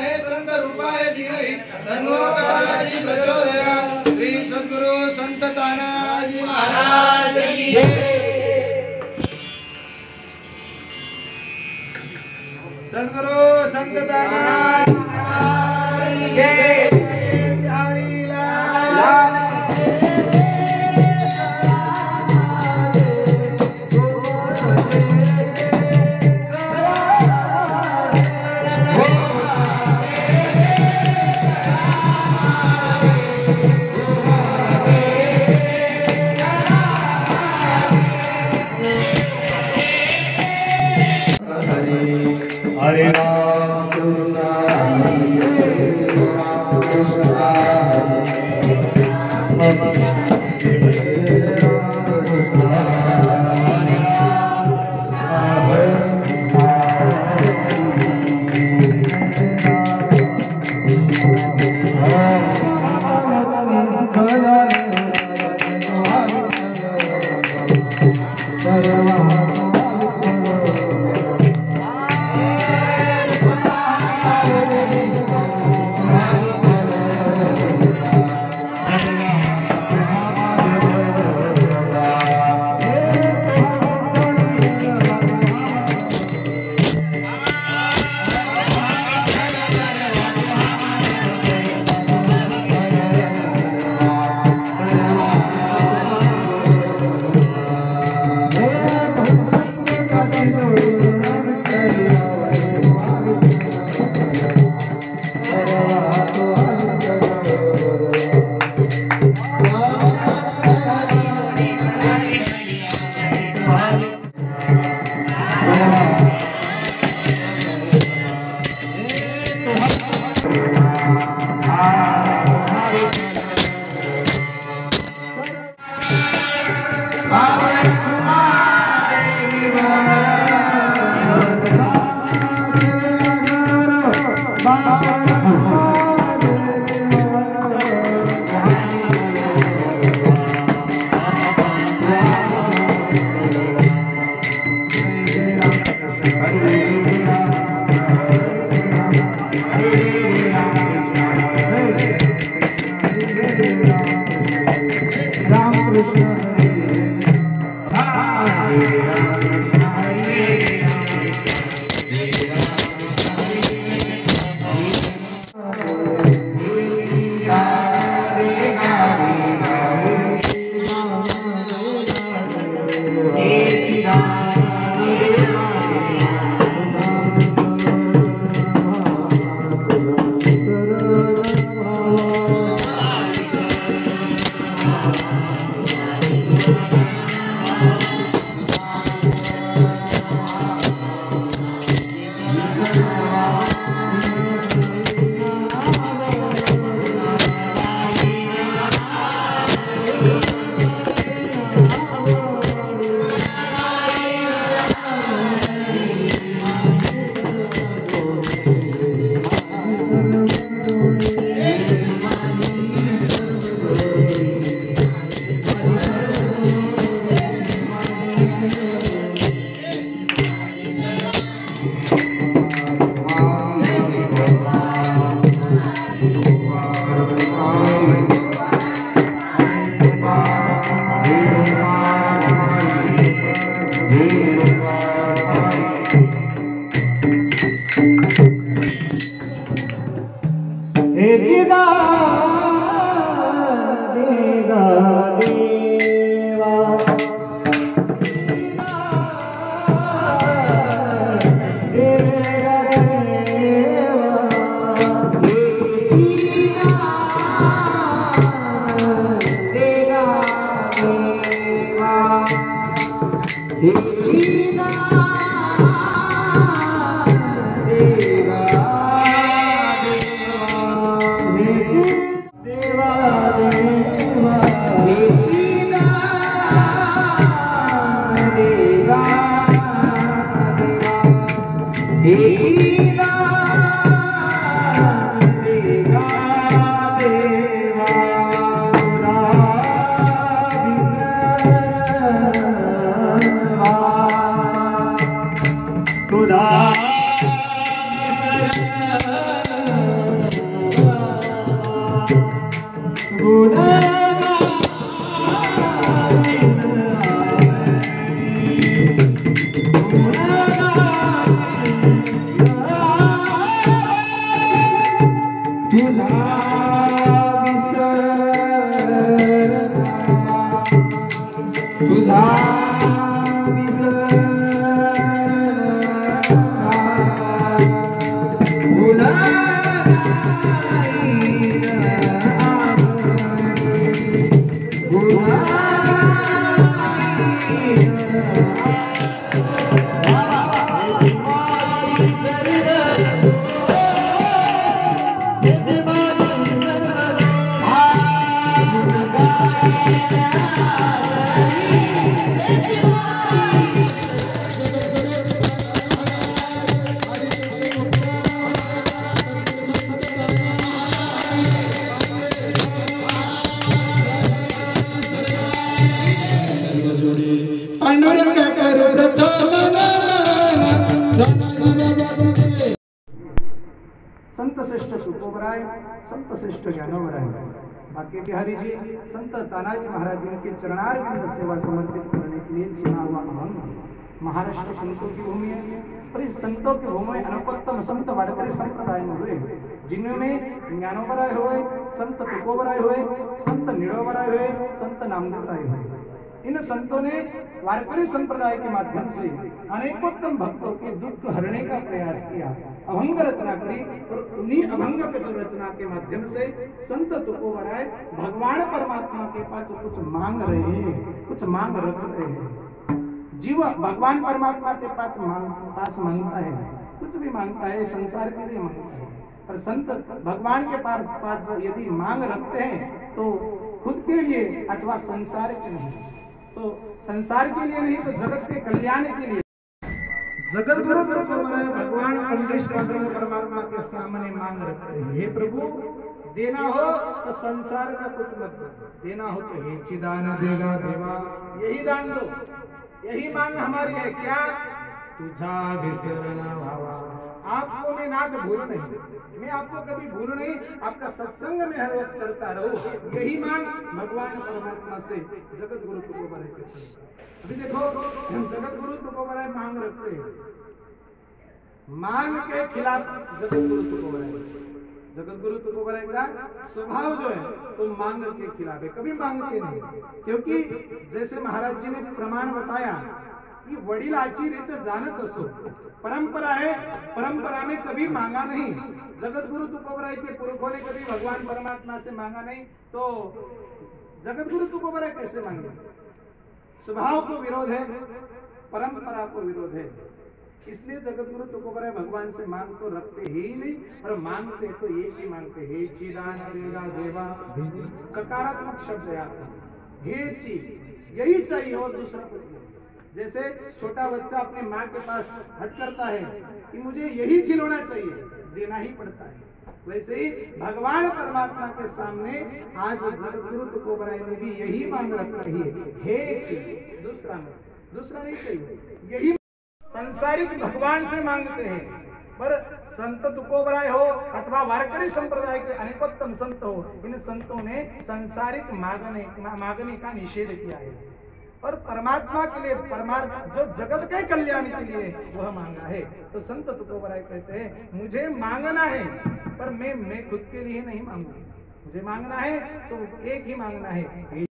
विद्महे संत रूपाय धीमहि तन्नो बालाजी प्रचोदयात्। श्री सद्गुरु संत तानाजी महाराज की जय। सद्गुरु संत तानाजी महाराज की जय। हरि लाल हरे राम कृष्ण Hey, तुझा विसर संत श्रेष्ठ तुकोबराय, संत श्रेष्ठ ज्ञानोबराय, बाकी बिहारी जी संत तानाजी महाराज जी के चरणारविंद सेवा समर्पित करने के लिए चुना हुआ अभंग महाराष्ट्र संतों की भूमि है। और इस संतों की भूमि में अनुपत्तम संत वारकरी संप्रदाय में हुए, जिनमें ज्ञानोबराय हुए, संत तुकोबराय हुए, संत निड़ोबराय हुए, संत नामदेवराय हुए। इन संतों ने वारकरी संप्रदाय के माध्यम से अनेकोत्तम भक्तों के दुख हरने का प्रयास किया, अभंग रचना करी। और उन्हीं अभंग के रचना के माध्यम से संत तुकोबराय भगवान परमात्मा के पास कुछ मांग रहे हैं, कुछ मांग रख रहे हैं। जीव भगवान परमात्मा के पास मांगता है, कुछ भी मांगता है, संसार के लिए मांगता है। और संत भगवान के पास यदि मांग रखते हैं तो खुद के लिए अथवा संसार के लिए, तो संसार के लिए नहीं तो जगत के कल्याण के लिए। जगत गुरु तुकोबराय भगवान परमात्मा के सामने मांग रखते हैं, हे प्रभु देना हो तो संसार का कुछ मत दो, देना हो तो हे चिदान देगा देवा, यही दान दो, यही मांग हमारी है। क्या? तुझा विसरना भावा, आपको मैं नाग भूल नहीं, मैं आपको कभी भूल नहीं, आपका सत्संग में हर वक्त करता रहूं, यही मांग भगवान परमात्मा से जगत गुरु तुकोबराय करते हैं। अभी देखो हम जगत गुरु तुकोबराय मांग रखते हैं, मांग के खिलाफ जगत गुरु तुकोबराय, जगत गुरु तुकोबराय का स्वभाव जो है तो मांग के खिलाफ है, कभी मांगते नहीं। क्योंकि जैसे महाराज जी ने प्रमाण बताया कि वडिलाची रीत जानत असो, परंपरा है, परंपरा में कभी मांगा नहीं। जगत गुरु तुकोबराय के पुरखों ने कभी भगवान परमात्मा से मांगा नहीं, तो जगत गुरु तुकोबराय कैसे मांगे? स्वभाव को विरोध है, परंपरा को विरोध है, इसलिए जगत गुरु तुकोबराय भगवान से मांग तो रखते ही नहीं, और मांगते तो एक ही मांगते, हे चिदान देगा देवा, सकारात्मक शब्द है आपका, हे ची, यही चाहिए और दूसरा कुछ नहीं। जैसे छोटा बच्चा अपने माँ के पास हट करता है कि मुझे यही खिलौना चाहिए, देना ही पड़ता है, वैसे ही भगवान परमात्मा के सामने आज जगत गुरु तुकोबराय ने भी यही मांग रखी है, हे दूसरा नहीं चाहिए, यही संसारिक भगवान से मांगते हैं। पर संत तुकोबराय हो अथवा वारकरी संप्रदाय के अनेकोत्तम संत हो, इन संतों ने संसारिक मांगने का निषेध किया है और परमात्मा के लिए, परमार्थ जो जगत के कल्याण के लिए वह मांगा है। तो संत तुकोबराय कहते हैं मुझे मांगना है, पर मैं खुद के लिए नहीं मांगूंगा, मुझे मांगना है तो एक ही मांगना है,